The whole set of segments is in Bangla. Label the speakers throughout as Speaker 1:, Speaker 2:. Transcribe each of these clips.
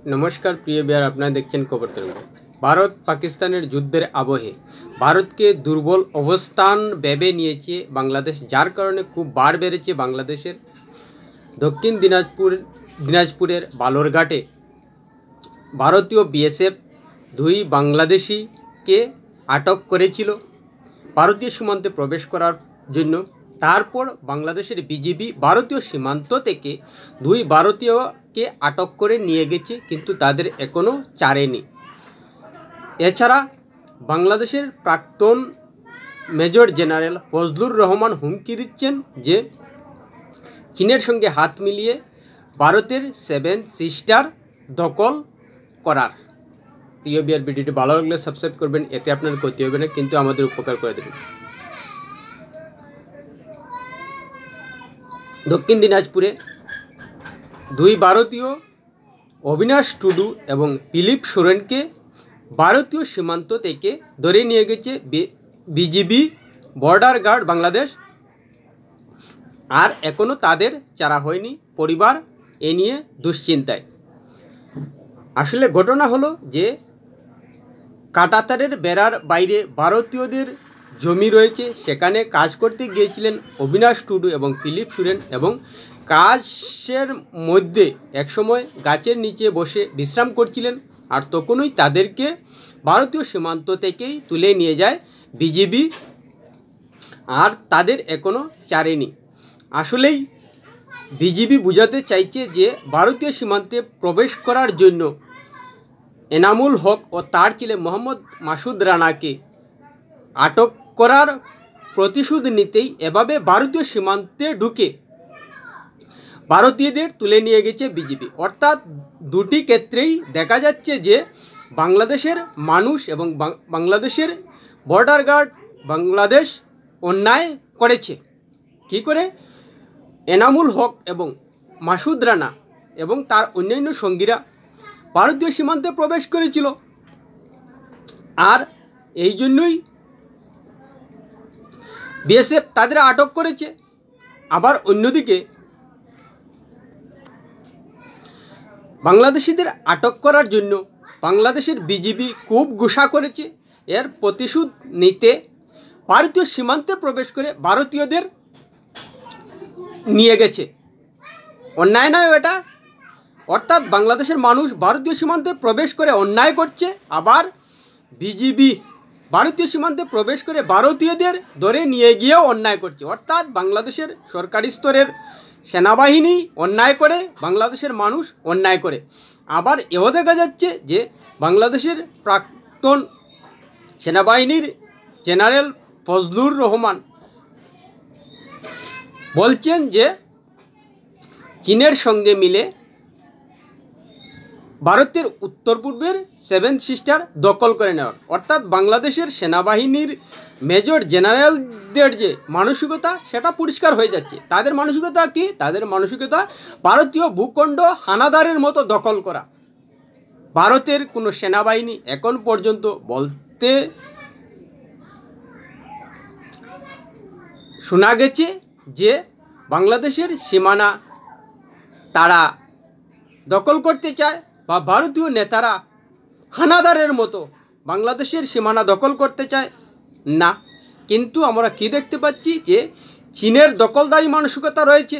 Speaker 1: नमस्कार प्रिय बिहार अपना देखছেন खबर तरंग। भारत पाकिस्तानेर युद्धेर आबहे भारत के दुर्बल अवस्थान भेबे निয়েছে बांग्लादेश, जार कारणे खूब बाढ़ बेড়েছে बांग्लादेशेर दक्षिण दिनाजपुरेर बालुरघाटे भारतीय बीएसएफ दुई बांग्लादेशी के आटक करेছিল भारतीय सीमान्ते प्रवेश करार जन्य। तारपर बांग्लादेशेर बीजीबी भारतीय सीमान्त थेके दुई भारतीय के आटक करे निये गेছে, किन्तु तादेर एखोनो ছাড়েনি। एछाड़ा बांग्लादेशेर प्राक्तन मेजर जेनारेल फजलुर रहमान हुमकी दिচ্ছেন जे चीनेर संगे हाथ मिलिए भारतेर 7 सिस्टार दखल करार। प्रिय बिहार भिडियोटी भालो लागले सबस्क्राइब करबेन, एते आपनार क्षति होबे ना किन्तु आमादेर उपकार करे देबेन। दक्षिण दिनाजपुरे दुई भारतीय अविनाश टुडू एवं फिलिप सोरेन के भारतीय सीमान्त थेके धरे निये गेছে बीजीबी बॉर्डार गार्ड बांग्लादेश। और एखोनो तादेर ছাড়া হয়নি, परिवार ए निये दुश्चिंताय। आसले घटना हलो जे काटातारेर बेड़ार बाइरे भारतीयदेर जमी रयेछे, सेखाने काज करते गिয়েছিলেন अविनाश टुडू एवं फिलिप सोरेन एवं काजेर मध्य एक समय गाछेर नीचे बसे विश्राम करছিলেন। और तखनই तादेरके भारतीय सीमान्त থেকেই तुले निये যায় बीजीबी और तादेर एखोनो ছাড়েনি। आसलेই बीजीबी बुझाते चाইছে যে भारतीय सीमान्ते प्रवेश करार जन्य एनामुल हक और तार छेले मोहम्मद मासूद राना के आटक करार प्रतिशोध नितेई एभाবে भारतीय सीमान्ते ढुके भारतीयदेर तुले निये गेছে बीजीबी। अर्थात दुटी क्षेत्रेई देखा जाच्छे जे बांग्लादेशेर मानुष एवं बांग्लादेशेर बॉर्डार गार्ड बांग्लादेश अन्याय करेছে। कि करे एनामुल हक एवं मासूद राना एवं तार अन्यान्य संगीरा भारतीय सीमान्ते प्रवेश करेছিল। और এই জন্যই बीएसएफ তাদের আটক করেছে। আবার অন্যদিকে বাংলাদেশিদের আটক করার জন্য বাংলাদেশের বিজিবি খুব ঘোষা করেছে। এর প্রতিশোধ নিতে ভারতীয় সীমান্তে প্রবেশ করে ভারতীয়দের নিয়ে গেছে। অন্যায় নয় এটা। অর্থাৎ বাংলাদেশের মানুষ ভারতীয় সীমান্তে প্রবেশ করে অন্যায় করছে, আবার বিজিবি ভারতীয় সীমান্তে প্রবেশ করে ভারতীয়দের ধরে নিয়ে গিয়েও অন্যায় করছে। অর্থাৎ বাংলাদেশের সরকারি স্তরের সেনাবাহিনী অন্যায় করে, বাংলাদেশের মানুষ অন্যায় করে। আবার এও দেখা যাচ্ছে যে বাংলাদেশের প্রাক্তন সেনাবাহিনীর জেনারেল ফজলুর রহমান বলছেন যে চীনের সঙ্গে মিলে ভারতের উত্তর পূর্বের 7 সিস্টার দখল করে নেওয়ার। অর্থাৎ বাংলাদেশের সেনাবাহিনীর মেজর জেনারেলদের যে মানসিকতা সেটা পরিষ্কার হয়ে যাচ্ছে। তাদের মানসিকতা কি? তাদের মানসিকতা ভারতীয় ভূখণ্ড হানাদারের মতো দখল করা। ভারতের কোনো সেনাবাহিনী এখন পর্যন্ত বলতে শোনা গেছে যে বাংলাদেশের সীমানা তারা দখল করতে চায়, বা ভারতীয় নেতারা হানাদারের মতো বাংলাদেশের সীমানা দখল করতে চায় না। কিন্তু আমরা কি দেখতে পাচ্ছি যে চীনের দখলদারি মানসিকতা রয়েছে,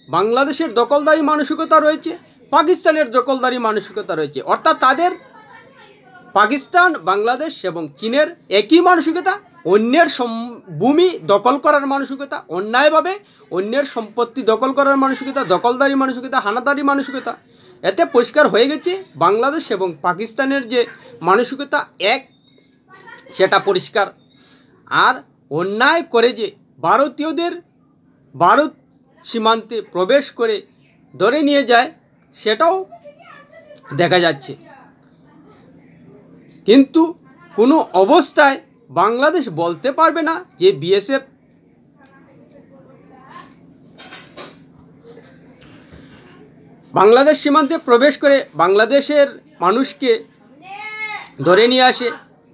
Speaker 1: বাংলাদেশের দখলদারি মানসিকতা রয়েছে, পাকিস্তানের দখলদারি মানসিকতা রয়েছে। অর্থাৎ তাদের পাকিস্তান, বাংলাদেশ এবং চীনের একই মানসিকতা, অন্যের ভূমি দখল করার মানসিকতা, অন্যায়ভাবে অন্যের সম্পত্তি দখল করার মানসিকতা, দখলদারি মানসিকতা, হানাদারি মানসিকতা। এতে পরিষ্কার হয়ে গেছে বাংলাদেশ এবং পাকিস্তানের যে মানসিকতা এক, সেটা পরিষ্কার। আর অন্যায় করে যে ভারতীয়দের ভারত সীমান্তে প্রবেশ করে ধরে নিয়ে যায় সেটাও দেখা যাচ্ছে। কিন্তু কোনো অবস্থায় বাংলাদেশ বলতে পারবে না যে বিএসএফ বাংলাদেশ সীমান্তে প্রবেশ করে বাংলাদেশের মানুষকে ধরে নিয়ে আসে,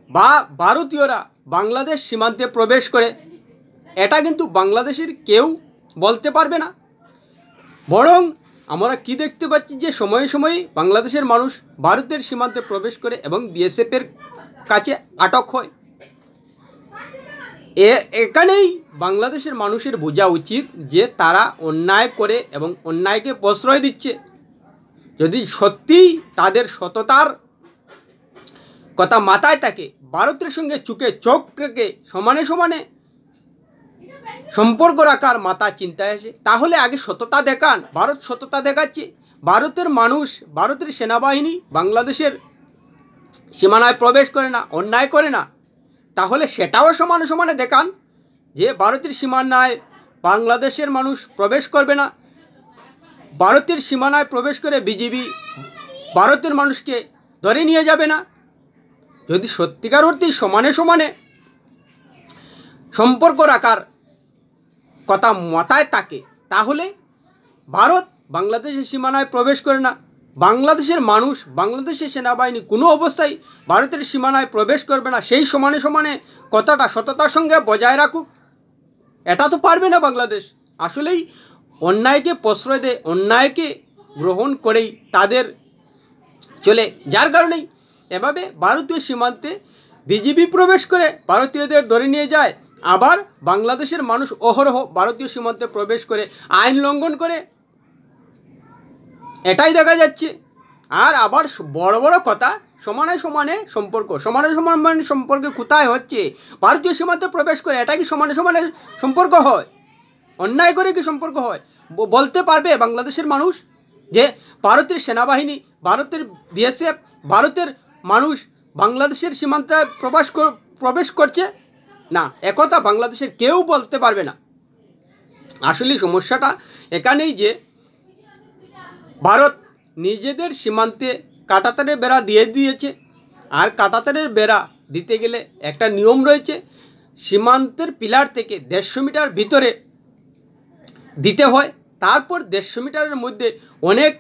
Speaker 1: বা ভারতীয়রা বাংলাদেশ সীমান্তে প্রবেশ করে। এটা কিন্তু বাংলাদেশের কেউ বলতে পারবে না। বরং আমরা কি দেখতে পাচ্ছি যে সময়ে সময়ে বাংলাদেশের মানুষ ভারতের সীমান্তে প্রবেশ করে এবং বিএসএফের কাছে আটক হয়। এখানেই বাংলাদেশের মানুষের বোঝা উচিত যে তারা অন্যায় করে এবং অন্যায়কে প্রশ্রয় দিচ্ছে। যদি সত্যিই তাদের সততার কথা মাথায় থাকে, ভারতের সঙ্গে চোখে চোখ রেখে সমানে সমানে সম্পর্ক রাখার মাথা চিন্তায় আসে, তাহলে আগে সততা দেখান। ভারত সততা দেখাচ্ছে। ভারতের মানুষ, ভারতের সেনাবাহিনী বাংলাদেশের সীমানায় প্রবেশ করে না, অন্যায় করে না, তাহলে সেটাও সমানে সমানে দেখান যে ভারতের সীমানায় বাংলাদেশের মানুষ প্রবেশ করবে না। ভারতের সীমানায় প্রবেশ করে বিজিবি ভারতের মানুষকে ধরে নিয়ে যাবে না। যদি সত্যিকার অর্থেই সমানে সমানে সম্পর্ক রাখার কথা মাথায় থাকে, তাহলে ভারত বাংলাদেশের সীমানায় প্রবেশ করে না। বাংলাদেশের মানুষ, বাংলাদেশের সেনাবাহিনী কোনো অবস্থায় ভারতের সীমানায় প্রবেশ করবে না। সেই সমানে সমানে কথাটা সততার সঙ্গে বজায় রাখুক। এটা তো পারবে না বাংলাদেশ। আসলেই অন্যায়কে প্রশ্রয় দেয়, অন্যায়কে গ্রহণ করেই তাদের চলে। যার কারণেই এভাবে ভারতীয় সীমান্তে বিজিবি প্রবেশ করে ভারতীয়দের ধরে নিয়ে যায়, আবার বাংলাদেশের মানুষ অহরহ ভারতীয় সীমান্তে প্রবেশ করে আইন লঙ্ঘন করে। এটাই দেখা যাচ্ছে। আর আবার বড় বড় কথা, সমানে সমানে সম্পর্ক, সমানে সমানে সম্পর্ক কোথায় হচ্ছে? ভারতীয় সীমান্তে প্রবেশ করে। এটা কি সমানে সমানে সম্পর্ক হয়? অন্যায় করে কি সম্পর্ক হয়? বলতে পারবে বাংলাদেশের মানুষ যে ভারতের সেনাবাহিনী, ভারতের বিএসএফ, ভারতের মানুষ বাংলাদেশের সীমান্তে প্রবেশ করছে? না, একথা বাংলাদেশের কেউ বলতে পারবে না। আসলে সমস্যাটা এখানেই যে ভারত নিজেদের সীমান্তে কাঁটাতারের বেড়া দিয়ে দিয়েছে। আর কাঁটাতারের বেড়া দিতে গেলে একটা নিয়ম রয়েছে, সীমান্তের পিলার থেকে 150 মিটার ভিতরে দিতে হয়। তারপর 150 মিটারের মধ্যে অনেক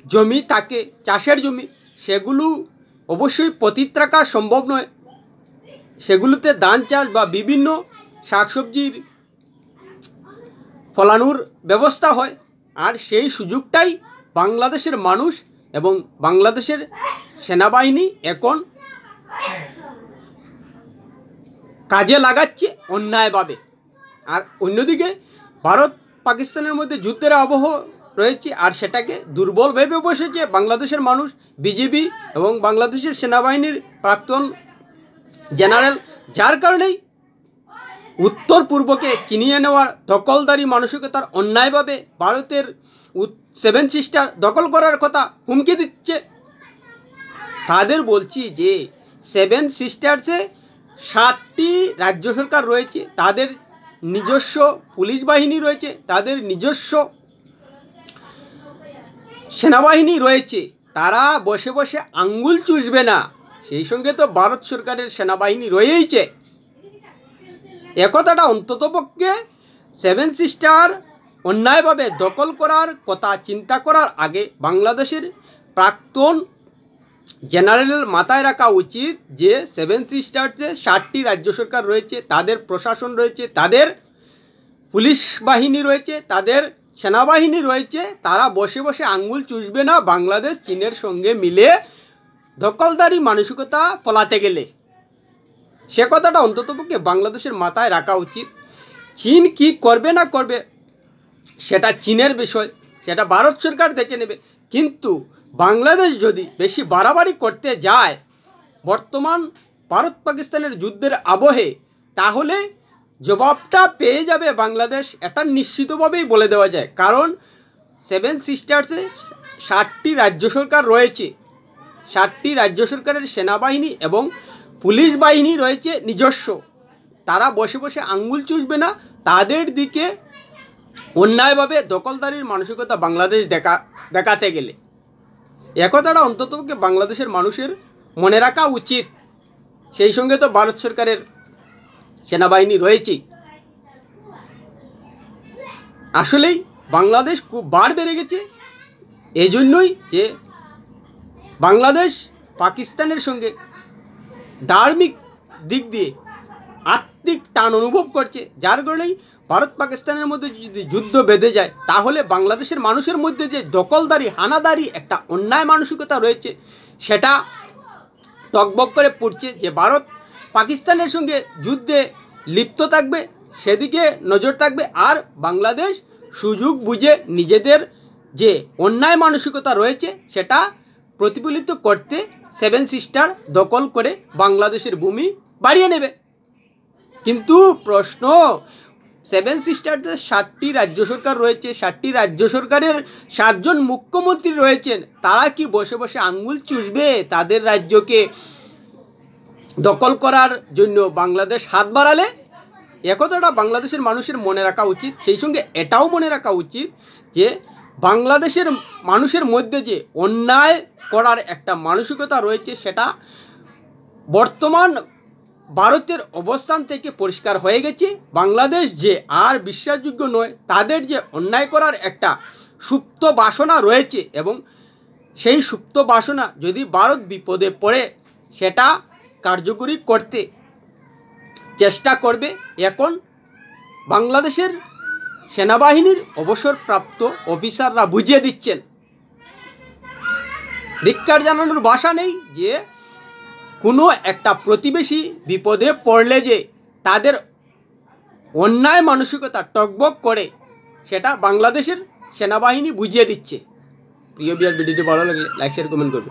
Speaker 1: জমি থাকে, চাষের জমি, সেগুলো অবশ্যই পতিত রাখা সম্ভব নয়। সেগুলোতে ধান চাষ বা বিভিন্ন শাকসবজির ফলানোর ব্যবস্থা হয়। আর সেই সুযোগটাই বাংলাদেশের মানুষ এবং বাংলাদেশের সেনাবাহিনী এখন কাজে লাগাচ্ছে অন্যায়ভাবে। আর অন্যদিকে ভারত পাকিস্তানের মধ্যে যুদ্ধের আবহ রয়েছে, আর সেটাকে দুর্বল ভেবে বসেছে বাংলাদেশের মানুষ, বিজিবি এবং বাংলাদেশের সেনাবাহিনীর প্রাক্তন জেনারেল। যার কারণেই উত্তর পূর্বকে চিনিয়ে নেওয়ার দখলদারি মানসিকতার অন্যায়ভাবে ভারতের 7 সিস্টার দখল করার কথা হুমকি দিচ্ছে। তাদের বলছি যে 7 সিস্টার্সে 7টি রাজ্য সরকার রয়েছে, তাদের নিজস্ব পুলিশ বাহিনী রয়েছে, তাদের নিজস্ব সেনাবাহিনী রয়েছে। তারা বসে বসে আঙ্গুল চুষবে না। সেই সঙ্গে তো ভারত সরকারের সেনাবাহিনী রয়েইছে। একথাটা অন্ততপক্ষে 7 সিস্টার অন্যায়ভাবে দখল করার কথা চিন্তা করার আগে বাংলাদেশের প্রাক্তন জেনারেলের মাথায় রাখা উচিত যে 7 সিস্টার্সে 7টি রাজ্য সরকার রয়েছে, তাদের প্রশাসন রয়েছে, তাদের পুলিশ বাহিনী রয়েছে, তাদের সেনাবাহিনী রয়েছে। তারা বসে বসে আঙ্গুল চুষবে না বাংলাদেশ চীনের সঙ্গে মিলে দখলদারি মানসিকতা ফলাতে গেলে। সে কথাটা অন্ততপক্ষে বাংলাদেশের মাথায় রাখা উচিত। চীন কি করবে না করবে সেটা চীনের বিষয়, সেটা ভারত সরকার দেখে নেবে। কিন্তু বাংলাদেশ যদি বেশি বাড়াবাড়ি করতে যায় বর্তমান ভারত পাকিস্তানের যুদ্ধের আবহে, তাহলে জবাবটা পেয়ে যাবে বাংলাদেশ। এটা নিশ্চিতভাবেই বলে দেওয়া যায়। কারণ 7 সিস্টার্সে 7টি রাজ্য সরকার রয়েছে, 7টি রাজ্য সরকারের সেনাবাহিনী এবং পুলিশ বাহিনী রয়েছে নিজস্ব। তারা বসে বসে আঙ্গুল চুষবে না তাদের দিকে অন্যায়ভাবে দখলদারির মানসিকতা বাংলাদেশ দেখাতে গেলে। একথাটা অন্ততপক্ষে বাংলাদেশের মানুষের মনে রাখা উচিত। সেই সঙ্গে তো ভারত সরকারের সেনাবাহিনী রয়েছে। আসলেই বাংলাদেশ খুব বার বেড়ে গেছে। এই জন্যই যে বাংলাদেশ পাকিস্তানের সঙ্গে ধার্মিক দিক দিয়ে আত্মিক টান অনুভব করছে, যার কারণেই ভারত পাকিস্তানের মধ্যে যদি যুদ্ধ বেঁধে যায় তাহলে বাংলাদেশের মানুষের মধ্যে যে দখলদারি হানাদারি একটা অন্যায় মানসিকতা রয়েছে সেটা টকবক করে পড়ছে, যে ভারত পাকিস্তানের সঙ্গে যুদ্ধে লিপ্ত থাকবে সেদিকে নজর থাকবে, আর বাংলাদেশ সুযোগ বুঝে নিজেদের যে অন্যায় মানসিকতা রয়েছে সেটা প্রতিফলিত করতে সেভেন সিস্টার দখল করে বাংলাদেশের ভূমি বাড়িয়ে নেবে। কিন্তু প্রশ্ন, সেভেন সিস্টারদের 7টি রাজ্য সরকার রয়েছে, 7টি রাজ্য সরকারের 7 জন মুখ্যমন্ত্রী রয়েছেন, তারা কি বসে বসে আঙ্গুল চুষবে তাদের রাজ্যকে দখল করার জন্য বাংলাদেশ হাত বাড়ালে? একথাটা বাংলাদেশের মানুষের মনে রাখা উচিত। সেই সঙ্গে এটাও মনে রাখা উচিত যে বাংলাদেশের মানুষের মধ্যে যে অন্যায় করার একটা মানসিকতা রয়েছে সেটা বর্তমান ভারতের অবস্থান থেকে পরিষ্কার হয়ে গেছে। বাংলাদেশ যে আর বিশ্বাসযোগ্য নয়, তাদের যে অন্যায় করার একটা সুপ্ত বাসনা রয়েছে এবং সেই সুপ্ত বাসনা যদি ভারত বিপদে পড়ে সেটা কার্যকরী করতে চেষ্টা করবে। এখন বাংলাদেশের সেনাবাহিনীর অবসরপ্রাপ্ত অফিসাররা বুঝিয়ে দিচ্ছেন, ধিক্কার জানানোর ভাষা নেই, যে কোনো একটা প্রতিবেশী বিপদে পড়লে যে তাদের অন্যায় মানসিকতা টকবক করে সেটা বাংলাদেশের সেনাবাহিনী বুঝিয়ে দিচ্ছে। প্রিয় বিয়ার, ভিডিওটি ভালো লাগলে লাইক শেয়ার কমেন্ট করবে।